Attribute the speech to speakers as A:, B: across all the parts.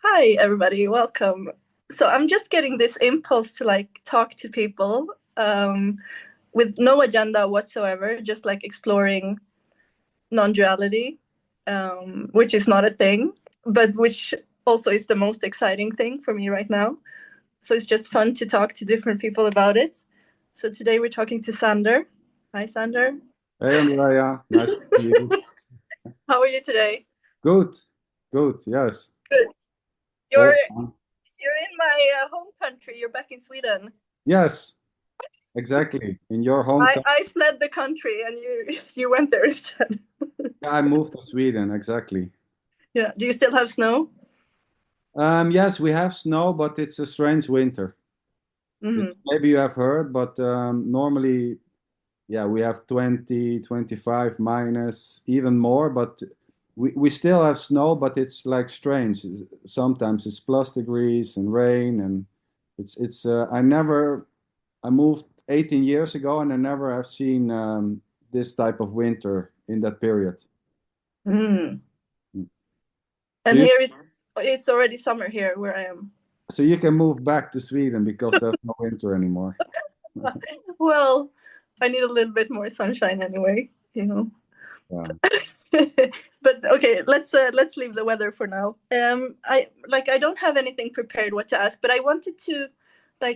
A: Hi, everybody. Welcome. So I'm just getting this impulse to talk to people with no agenda whatsoever, just like exploring non-duality, which is not a thing, but which also is the most exciting thing for me right now. So it's just fun to talk to different people about it. So today we're talking to Sander. Hi, Sander.
B: Hey Andrea, nice to see you.
A: How are you today?
B: Good, good, yes.
A: Good.
B: All
A: You're
B: fine.
A: you're in my home country. You're back in Sweden.
B: Yes, exactly. In your
A: I
B: hometown.
A: I fled the country and you went there instead.
B: Yeah, I moved to Sweden, exactly.
A: Yeah. Do you still have snow?
B: Yes, we have snow, but it's a strange winter.
A: Hmm.
B: Maybe you have heard, but normally, yeah, we have 20, 25 minus, even more, but we still have snow, but it's like strange. Sometimes it's plus degrees and rain, and I moved 18 years ago and I never have seen this type of winter in that period.
A: Mm.
B: So
A: And
B: you,
A: here it's already summer here where I am.
B: so you can move back to Sweden because there's no winter anymore.
A: Well, I need a little bit more sunshine anyway.
B: Yeah.
A: But okay, let's leave the weather for now. I don't have anything prepared what to ask, but I wanted to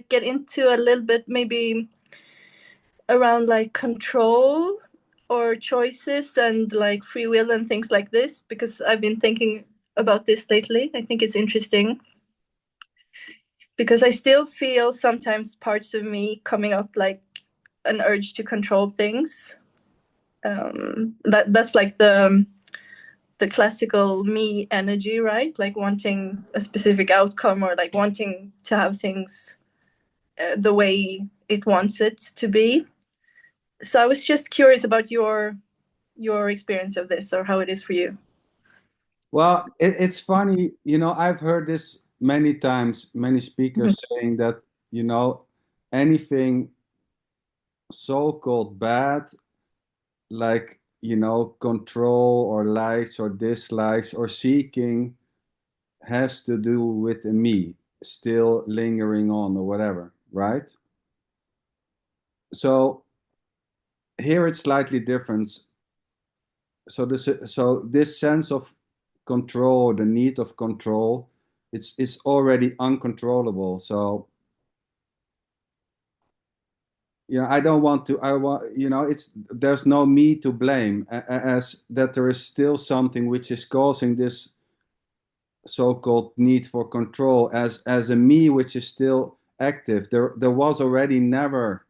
A: get into a little bit maybe around control or choices and free will and things like this because I've been thinking about this lately. I think it's interesting because I still feel sometimes parts of me coming up like an urge to control things. That's like the classical me energy, right? Like wanting a specific outcome or like wanting to have things the way it wants it to be. So I was just curious about your experience of this or how it is for you.
B: Well, it's funny, I've heard this many times, many speakers saying that, you know, anything so-called bad, like, control or likes or dislikes or seeking has to do with the me still lingering on or whatever, right? So here it's slightly different. So this sense of control, the need of control, it's already uncontrollable. So I don't want to. I want it's there's no me to blame, as that there is still something which is causing this so-called need for control as a me which is still active. There was already never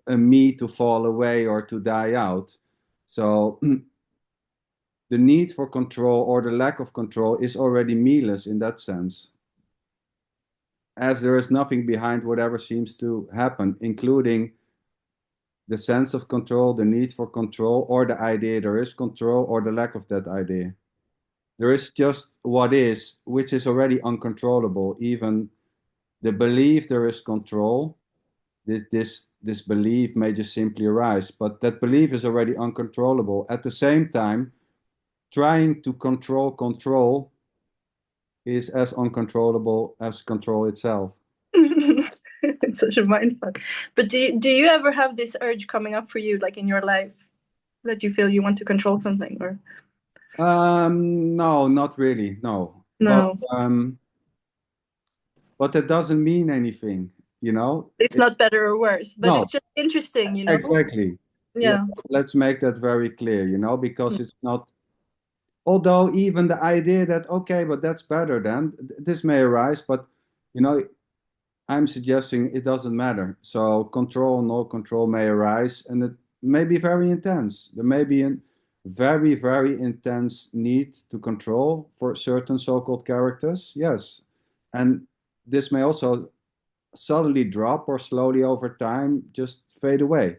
B: a me to fall away or to die out. So the need for control or the lack of control is already me-less in that sense, as there is nothing behind whatever seems to happen, including the sense of control, the need for control, or the idea there is control, or the lack of that idea. There is just what is, which is already uncontrollable. Even the belief there is control, this belief may just simply arise, but that belief is already uncontrollable. At the same time, trying to control is as uncontrollable as control itself.
A: It's such a mindfuck. But do you ever have this urge coming up for you, like in your life, that you feel you want to control something or
B: No, not really, no.
A: no?
B: But that doesn't mean anything, you know?
A: It's not better or worse, but
B: No,
A: it's just interesting.
B: exactly.
A: Yeah.
B: Let's make that very clear, because it's not, although even the idea that, okay, but that's better then, this may arise, but, you know, I'm suggesting it doesn't matter. So control, no control may arise, and it may be very intense. There may be a very, very intense need to control for certain so-called characters, yes. And this may also suddenly drop or slowly over time just fade away.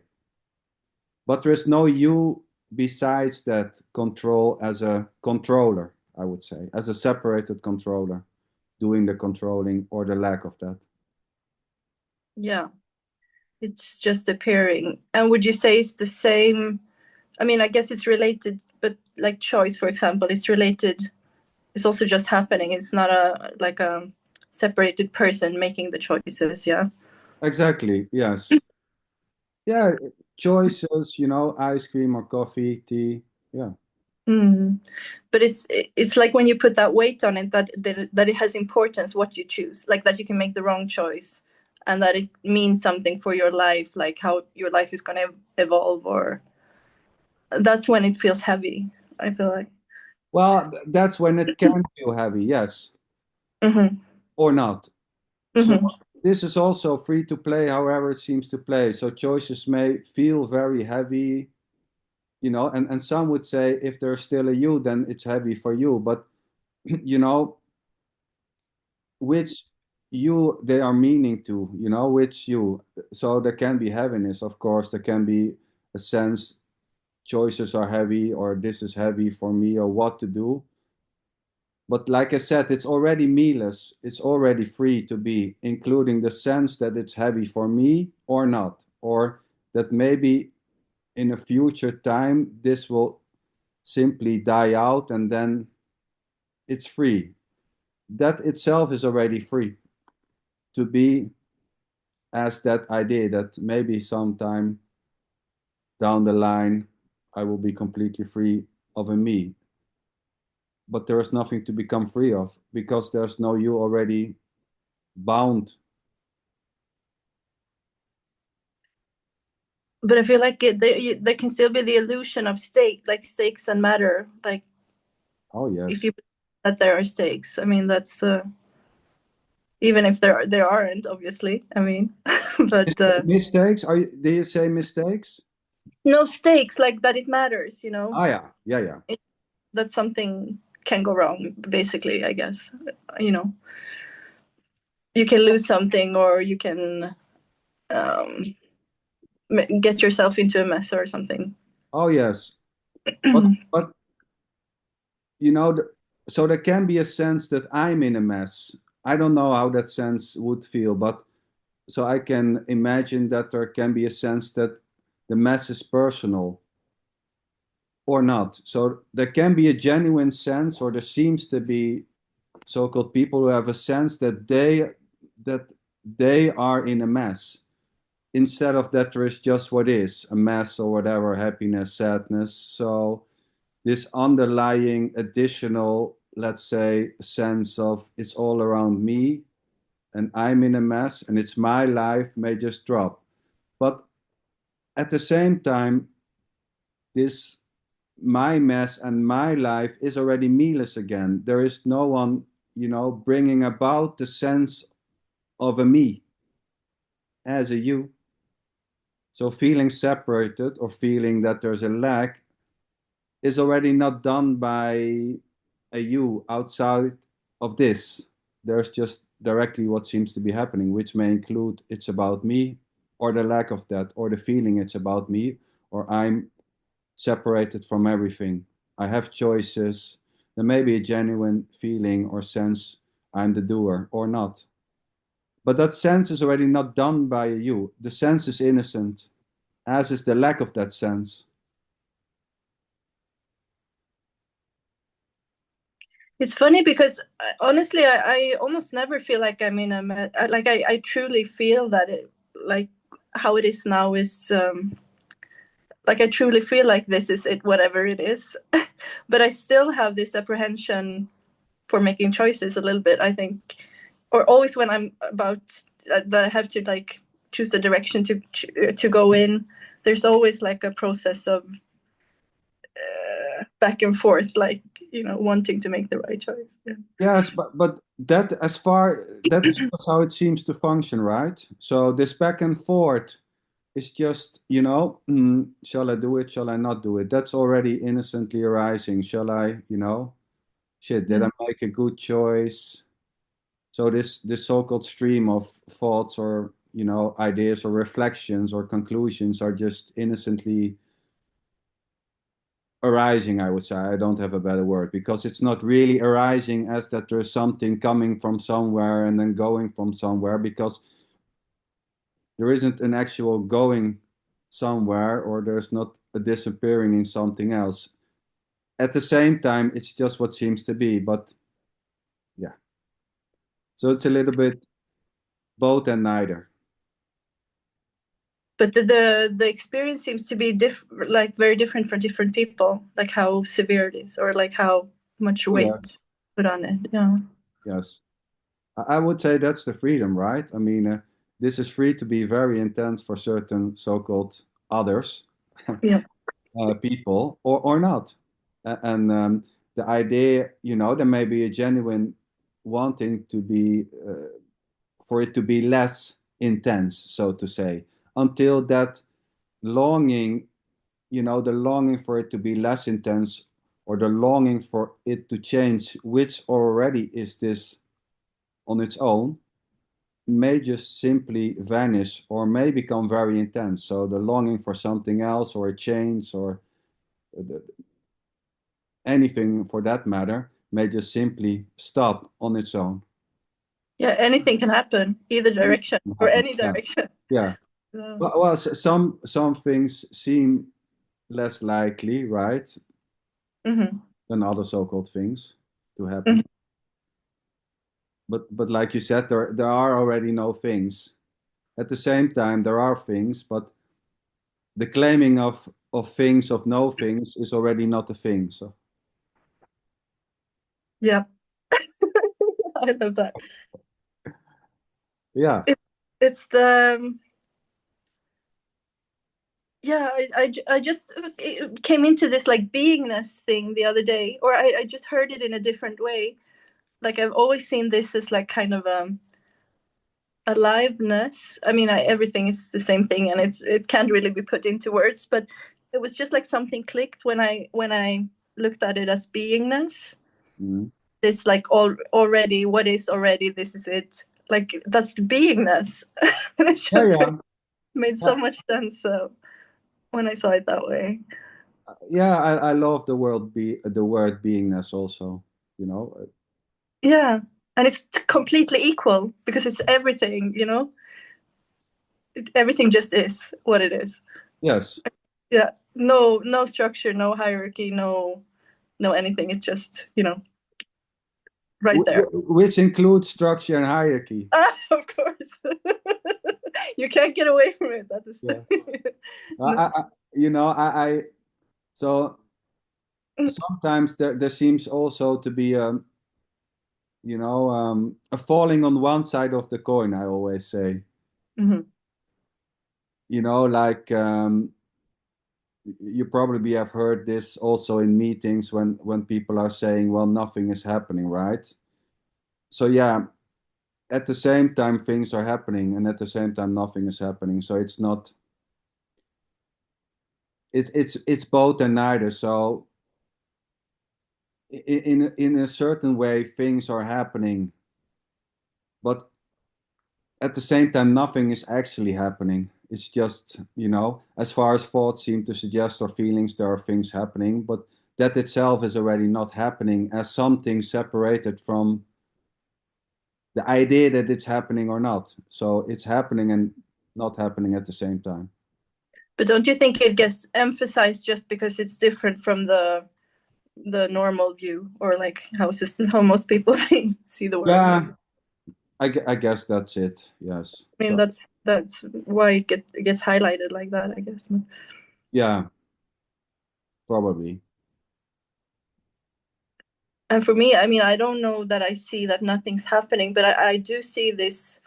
B: But there is no you besides that control as a controller, I would say, as a separated controller, doing the controlling or the lack of that.
A: Yeah. It's just appearing. And would you say it's the same? I mean, I guess it's related, but like choice, for example, it's related it's also just happening. It's not a like a separated person making the choices. Yeah.
B: Exactly. Yes. Yeah. Choices, ice cream or coffee, tea. Yeah.
A: Mm. But it's like when you put that weight on it, that it has importance what you choose, like that you can make the wrong choice, and that it means something for your life, like how your life is going to evolve, or that's when it feels heavy. I feel like.
B: Well, that's when it can feel heavy, yes,
A: Hmm.
B: or not. So
A: Hmm.
B: this is also free to play however it seems to play. So choices may feel very heavy, and some would say if there's still a you, then it's heavy for you. But you know, which you they are meaning to, which you. So there can be heaviness, of course. There can be a sense choices are heavy, or this is heavy for me, or what to do. But like I said, it's already me-less. It's already free to be, including the sense that it's heavy for me or not, or that maybe in a future time this will simply die out and then it's free. That itself is already free to be as that idea that maybe sometime down the line I will be completely free of a me. But there is nothing to become free of because there's no you already bound.
A: But I feel like there can still be the illusion of stake, like stakes and matter. Like
B: Oh,
A: if
B: yes.
A: you that there are stakes, I mean that's even if there aren't, obviously. I mean, but
B: Mistakes? Do you say mistakes?
A: no stakes, like that it matters.
B: Ah, yeah, yeah, yeah.
A: That something can go wrong. Basically, I guess. You know, you can lose something, or you can um, get yourself into a mess or something.
B: Oh, yes. But you know, so there can be a sense that I'm in a mess. I don't know how that sense would feel, but so I can imagine that there can be a sense that the mess is personal or not. So there can be a genuine sense, or there seems to be so-called people who have a sense that they are in a mess instead of that there is just what is a mess or whatever, happiness, sadness. So this underlying additional, let's say, sense of it's all around me and I'm in a mess and it's my life may just drop. But at the same time, this my mess and my life is already me-less again. There is no one, bringing about the sense of a me as a you. So feeling separated or feeling that there's a lack is already not done by a you outside of this. There's just directly what seems to be happening, which may include it's about me, or the lack of that, or the feeling it's about me, or I'm separated from everything. I have choices. There may be a genuine feeling or sense I'm the doer or not. But that sense is already not done by you. The sense is innocent, as is the lack of that sense.
A: It's funny because honestly, I almost never feel like I'm in a like I truly feel that it like how it is now is like I truly feel like this is it, whatever it is. But I still have this apprehension for making choices a little bit. I think, or always when I'm about that I have to like choose a direction to go in. There's always like a process of back and forth, like wanting to make the right choice. Yeah.
B: Yes, but that is just how it seems to function, right? So this back and forth is just, shall I do it? Shall I not do it? That's already innocently arising. Shall I, shit, did
A: Yeah.
B: I make a good choice? So this so-called stream of thoughts or, ideas or reflections or conclusions are just innocently arising, I would say. I don't have a better word because it's not really arising as that there's something coming from somewhere and then going from somewhere because there isn't an actual going somewhere or there's not a disappearing in something else. At the same time, it's just what seems to be. But Yeah. So it's a little bit both and neither.
A: But the experience seems to be like very different for different people, like how severe it is, or like how much
B: Oh,
A: weight
B: yes.
A: put on it. Yeah.
B: Yes. I would say that's the freedom, right? I mean, this is free to be very intense for certain so-called others,
A: Yeah.
B: people, or not. And the idea, there may be a genuine wanting to be, for it to be less intense, so to say, until that longing, the longing for it to be less intense, or the longing for it to change, which already is this on its own, may just simply vanish or may become very intense. So the longing for something else or a change or anything for that matter may just simply stop on its own.
A: Yeah, anything can happen, either direction or
B: Happen.
A: any
B: Yeah,
A: direction.
B: yeah.
A: So,
B: Well, some things seem less likely, right,
A: mhm,
B: than other so-called things to happen.
A: mhm.
B: But like you said, there are already no things. At the same time, there are things, but the claiming of things of no things is already not a thing. So
A: Yeah, I love that.
B: yeah.
A: It, it's the yeah. I just came into this like beingness thing the other day, or I just heard it in a different way. Like I've always seen this as like kind of aliveness. I mean, everything is the same thing, and it can't really be put into words. But it was just like something clicked when I looked at it as beingness.
B: Mhm.
A: This like already, what is already, this is it. Like that's the beingness, and it
B: Yeah,
A: just
B: yeah.
A: made so
B: Uh,
A: much sense. So when I saw it that way,
B: yeah, I love the word beingness also, you know.
A: yeah, and it's completely equal because it's everything. Everything just is what it is.
B: Yes.
A: Yeah, no structure, no hierarchy, no anything. It's just right there.
B: Which includes structure and hierarchy.
A: Of course, you can't get away from it. That is
B: Yeah.
A: no.
B: I so sometimes there seems also to be a falling on one side of the coin, I always say.
A: Mhm.
B: Like you probably have heard this also in meetings when people are saying, well, nothing is happening, right? So yeah, at the same time things are happening, and at the same time nothing is happening. So it's both and neither. So in a certain way things are happening, but at the same time nothing is actually happening. It's just, as far as thoughts seem to suggest, or feelings, there are things happening, but that itself is already not happening as something separated from the idea that it's happening or not. So it's happening and not happening at the same time.
A: But don't you think it gets emphasized just because it's different from the normal view, or like how most people see the world?
B: Yeah, I guess that's it. Yes.
A: I mean,
B: So
A: that's why it gets highlighted like that, I guess.
B: yeah, probably.
A: And for me, I mean, I don't know that I see that nothing's happening, but I do see this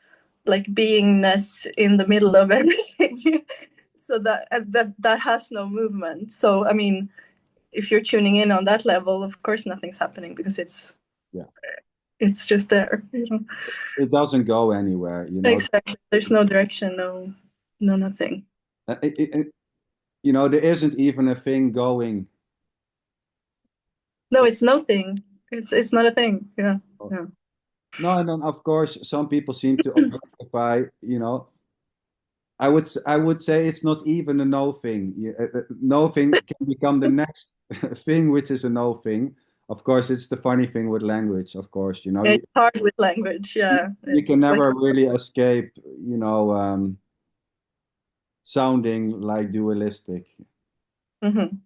A: like beingness in the middle of everything. So that has no movement. So I mean, if you're tuning in on that level, of course nothing's happening because
B: Yeah,
A: it's just there.
B: it doesn't go anywhere.
A: Exactly. There's no direction, no nothing.
B: There isn't even a thing going.
A: No, it's no thing. It's not a thing. Yeah. Yeah.
B: No, and then of course some people seem to objectify. I would say it's not even a no thing. No thing can become the next thing, which is a no thing. Of course, it's the funny thing with language. Of course,
A: It's hard with language. Yeah.
B: you
A: It's
B: can
A: like
B: never really escape, sounding like dualistic.
A: mhm.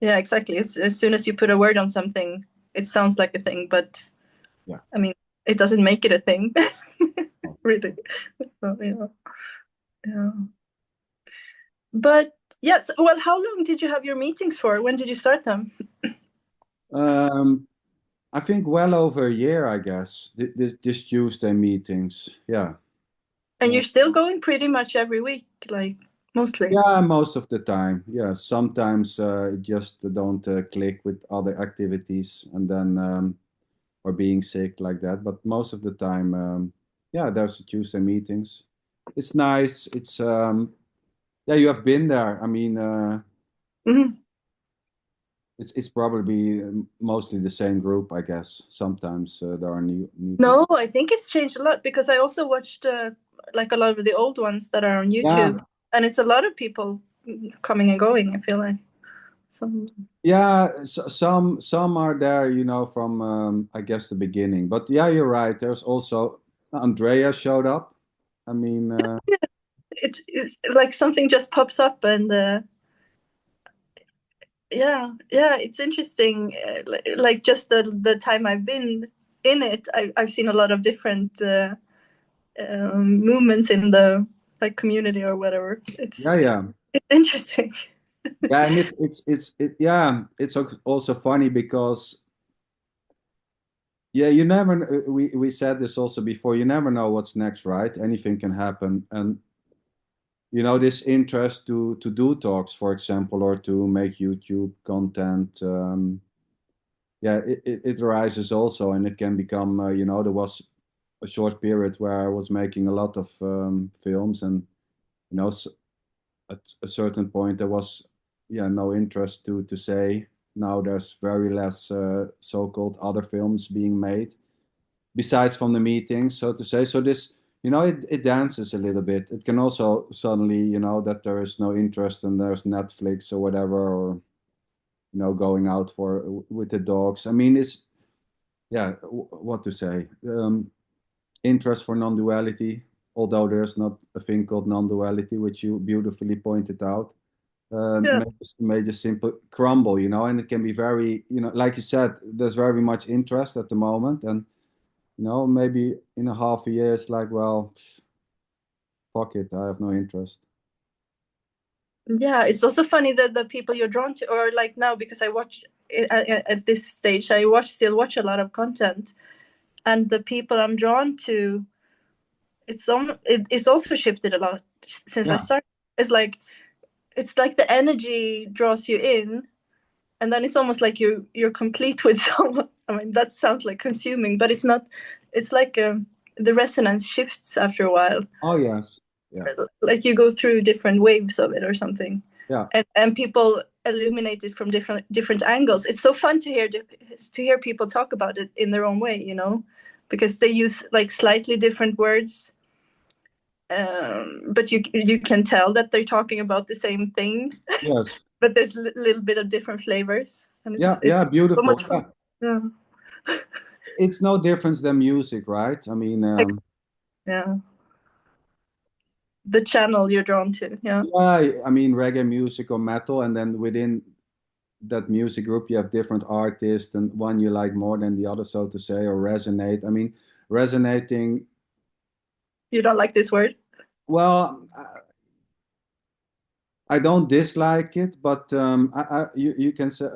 A: Yeah, exactly. As soon as you put a word on something, it sounds like a thing, but
B: Yeah.
A: I mean, it doesn't make it a thing,
B: Oh.
A: really. So, yeah, yeah. But yes, well, how long did you have your meetings for? When did you start them?
B: Um, I think well over a year, I guess. This Tuesday meetings. Yeah.
A: And
B: Uh,
A: you're still going pretty much every week, like mostly.
B: yeah, most of the time. Yeah, sometimes it just don't click with other activities, and then or being sick like that. But most of the time, yeah, there's Tuesday meetings. It's nice. It's yeah, you have been there. I mean,
A: Mhm.
B: it's probably mostly the same group, I guess. Sometimes there are new people.
A: No, I think it's changed a lot because I also watched like a lot of the old ones that are on
B: Yeah,
A: YouTube, and it's a lot of people coming and going. I feel like so.
B: yeah. Some are there, from I guess the beginning. But yeah, you're right. There's also Andrea showed up. I mean,
A: It's like something just pops up, and yeah, yeah, it's interesting. Like just the time I've been in it, I've seen a lot of different movements in the like community or whatever.
B: yeah, yeah.
A: It's interesting.
B: Yeah, and yeah, it's also funny because yeah, you never we said this also before, you never know what's next, right? Anything can happen. And this interest to do talks, for example, or to make YouTube content, yeah, it arises also, and it can become, there was a short period where I was making a lot of films, and you know s- at a certain point there was, yeah, no interest to say. Now there's very less so-called other films being made besides from the meetings, so to say. So this, it dances a little bit. It can also suddenly, that there is no interest and there's Netflix or whatever, or going out for with the dogs. I mean, it's, yeah, what to say? Interest for non-duality, although there's not a thing called non-duality, which you beautifully pointed out.
A: Yeah,
B: May just simply crumble, and it can be very, like you said, there's very much interest at the moment, and maybe in a half a year, it's like, well, fuck it, I have no interest.
A: yeah. It's also funny that the people you're drawn to, or like now, because I watch at this stage, still watch a lot of content, and the people I'm drawn to, it's also shifted a lot since I
B: Yeah.
A: started. It's like it's like the energy draws you in, and then it's almost like you're complete with someone. I mean, that sounds like consuming, but it's not. It's like the resonance shifts after a while.
B: Oh, yes. Yeah.
A: Like you go through different waves of it or something,
B: Yeah.
A: and people illuminate it from different angles. It's so fun to hear people talk about it in their own way, because they use like slightly different words, but you can tell that they're talking about the same thing,
B: Yes.
A: but there's a little bit of different flavors, and
B: Yeah.
A: it's
B: Yeah.
A: so
B: Beautiful.
A: much fun.
B: Yeah.
A: Yeah,
B: It's no difference than music, right? I mean,
A: yeah. The channel you're drawn to. Yeah,
B: yeah, I mean, reggae music or metal, and then within that music group, you have different artists, and one you like more than the other, so to say, or resonate. I mean, resonating.
A: you don't like this word.
B: Well, I don't dislike it, but you can say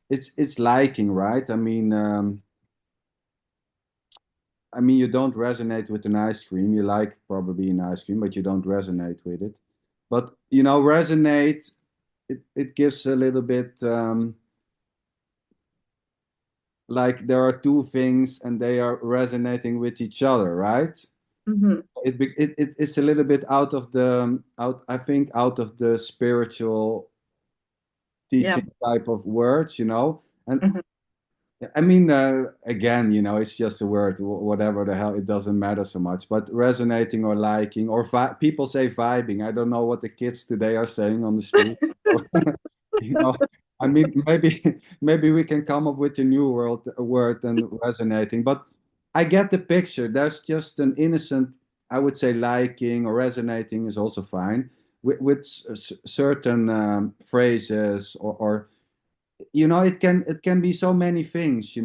B: it's liking, right? I mean, you don't resonate with an ice cream. You like probably an ice cream, but you don't resonate with it. But resonate. It gives a little bit, like there are two things and they are resonating with each other, right?
A: Hmm.
B: It's a little bit out of the out. I think out of the spiritual
A: Yeah.
B: teaching type of words, and
A: Hmm.
B: I mean, again, it's just a word, whatever the hell, it doesn't matter so much. But resonating or liking, or people say vibing. I don't know what the kids today are saying on the street. So, you know, I mean, maybe maybe we can come up with a new word than resonating. But I get the picture. There's just an innocent, I would say, liking or resonating is also fine with certain phrases or it can be so many things,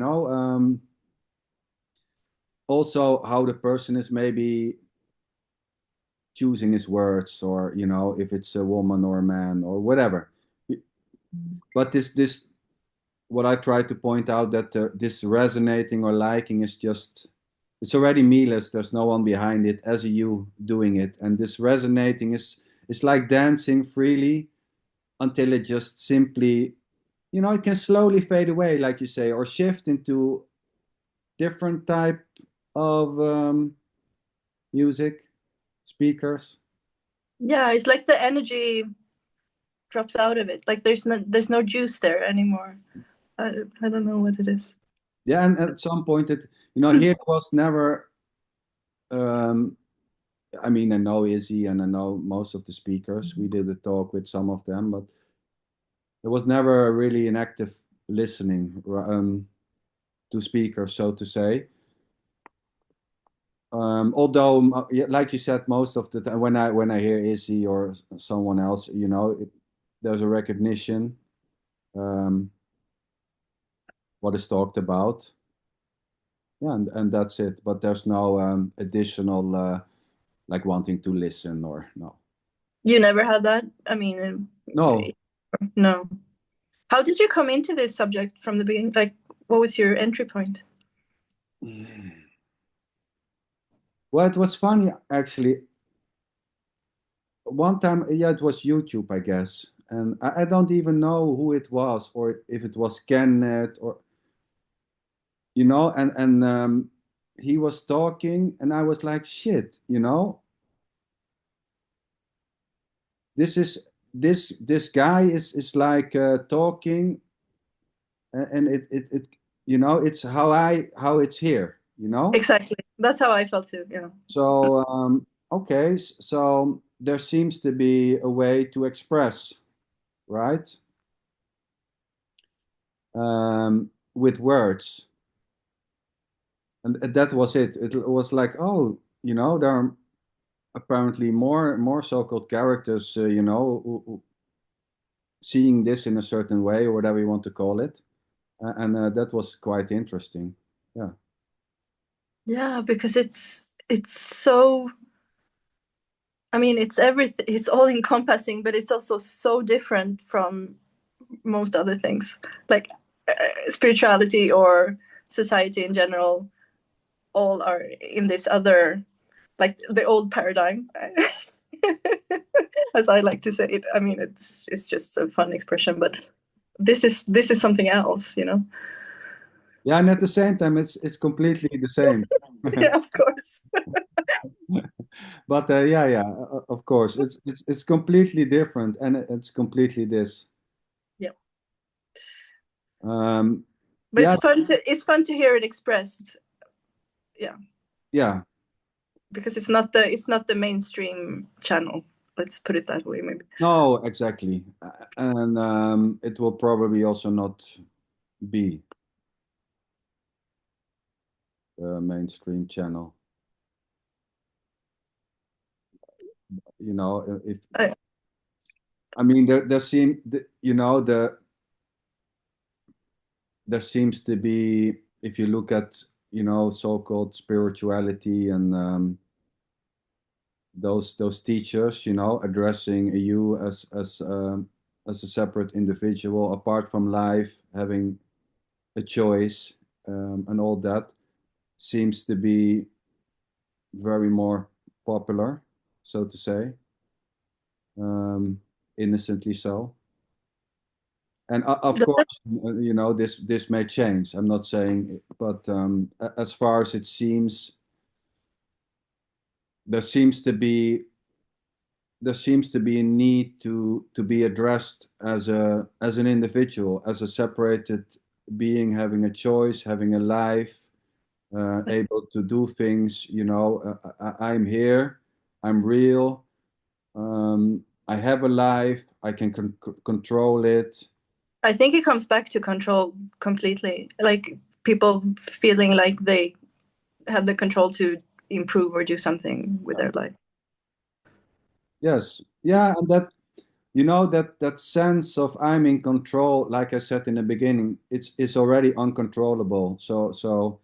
B: also how the person is maybe choosing his words, or if it's a woman or a man or whatever. But this what I try to point out, that this resonating or liking is just, it's already meaningless. There's no one behind it as you doing it, and this resonating is like dancing freely until it just simply, it can slowly fade away, like you say, or shift into different type of music, speakers.
A: Yeah, it's like the energy drops out of it. Like there's no juice there anymore. I don't know what it is.
B: Yeah, and at some point here it was never. Um, I mean, I know Izzy and I know most of the speakers. We did a talk with some of them, but there was never really an active listening to speakers, so to say. Although, yeah, like you said, most of the time when I hear Izzy or someone else, there's a recognition um, what is talked about. Yeah, and that's it. But there's no additional like wanting to listen, or no.
A: You never had that? I mean,
B: No.
A: no. How did you come into this subject from the beginning? Like, what was your entry point?
B: Well, it was funny actually. One time, yeah, it was YouTube, I guess, and I don't even know who it was, or if it was Kenneth, or and he was talking, and I was like, shit, this guy is like talking, and it it's how it's here.
A: Exactly. That's how I felt too. Yeah.
B: So okay, so there seems to be a way to express, right? With words, and that was it. It was like, oh, there are apparently more so-called characters, seeing this in a certain way, or whatever you want to call it, and that was quite interesting. Yeah.
A: Yeah, because it's so. I mean, it's everything. It's all encompassing, but it's also so different from most other things, like spirituality or society in general. All are in this other, like the old paradigm, as I like to say it. I mean, it's just a fun expression, but this is something else.
B: Yeah, and at the same time, it's completely the same.
A: Yeah, of course.
B: But yeah, of course, it's completely different, and it's completely this.
A: Yeah,
B: Um,
A: but
B: yeah,
A: it's fun to hear it expressed. Yeah,
B: yeah,
A: because it's not the mainstream channel. Let's put it that way, maybe.
B: no, exactly, and it will probably also not be a mainstream channel. If
A: I,
B: I mean, there seem there seems to be, if you look at so-called spirituality, and those teachers, addressing you as a separate individual apart from life, having a choice, and all that seems to be very more popular, so to say, um, innocently so. And of course, this may change. I'm not saying, but as far as it seems, there seems to be there seems to be a need to be addressed as an individual, as a separated being, having a choice, having a life, able to do things. I'm here, I'm real, I have a life, I can control it.
A: I think it comes back to control completely. Like people feeling like they have the control to improve or do something with their life.
B: Yes, yeah, and that. You know that sense of I'm in control, like I said in the beginning, it's already uncontrollable. So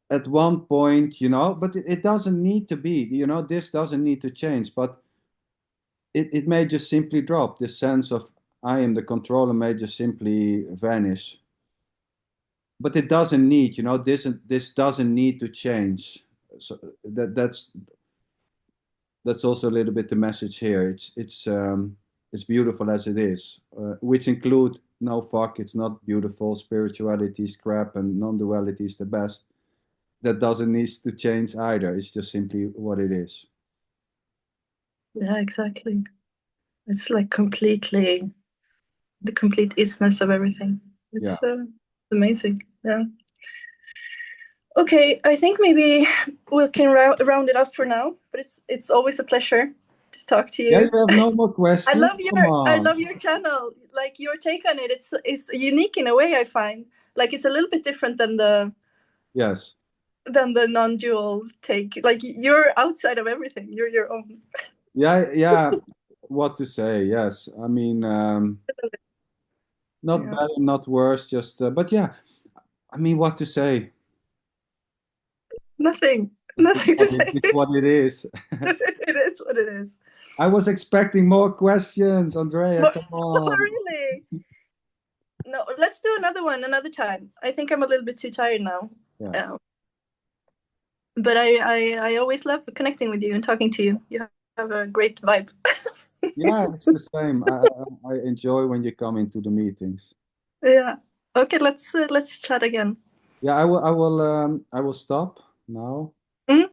B: at one point, but it doesn't need to be, this doesn't need to change, but it may just simply drop. This sense of I am the controller may just simply vanish. But it doesn't need, this doesn't need to change. So that's also a little bit the message here. It's beautiful as it is, which include no fuck. It's not beautiful. Spirituality is crap, and non-duality is the best. That doesn't need to change either. It's just simply what it is.
A: Yeah, exactly. It's like completely the complete isness of everything.
B: Yeah.
A: It's amazing. Yeah. Okay, I think maybe we can round it up for now. But it's always a pleasure to talk to
B: Yeah,
A: you.
B: you have no more
A: I
B: questions?
A: love your
B: Come
A: I
B: on.
A: love your channel. Like your take on it. It's unique in a way. I find like it's a little bit different
B: Yes.
A: than the non-dual take. Like you're outside of everything. You're your own.
B: Yeah, yeah. What to say? Yes. I mean, not
A: Yeah.
B: better, not worse. Just, but yeah. I mean, what to say?
A: Nothing. Nothing to say.
B: It's what it is.
A: It is what it is.
B: I was expecting more questions, Andrea.
A: But,
B: Come
A: oh,
B: on.
A: really? No, let's do another one another time. I think I'm a little bit too tired now.
B: Yeah.
A: Um, but I always love connecting with you and talking to you. You have a great vibe.
B: Yeah, it's the same. I enjoy when you come into the meetings.
A: Yeah. Okay, let's chat again.
B: Yeah, I will stop now.
A: Mm?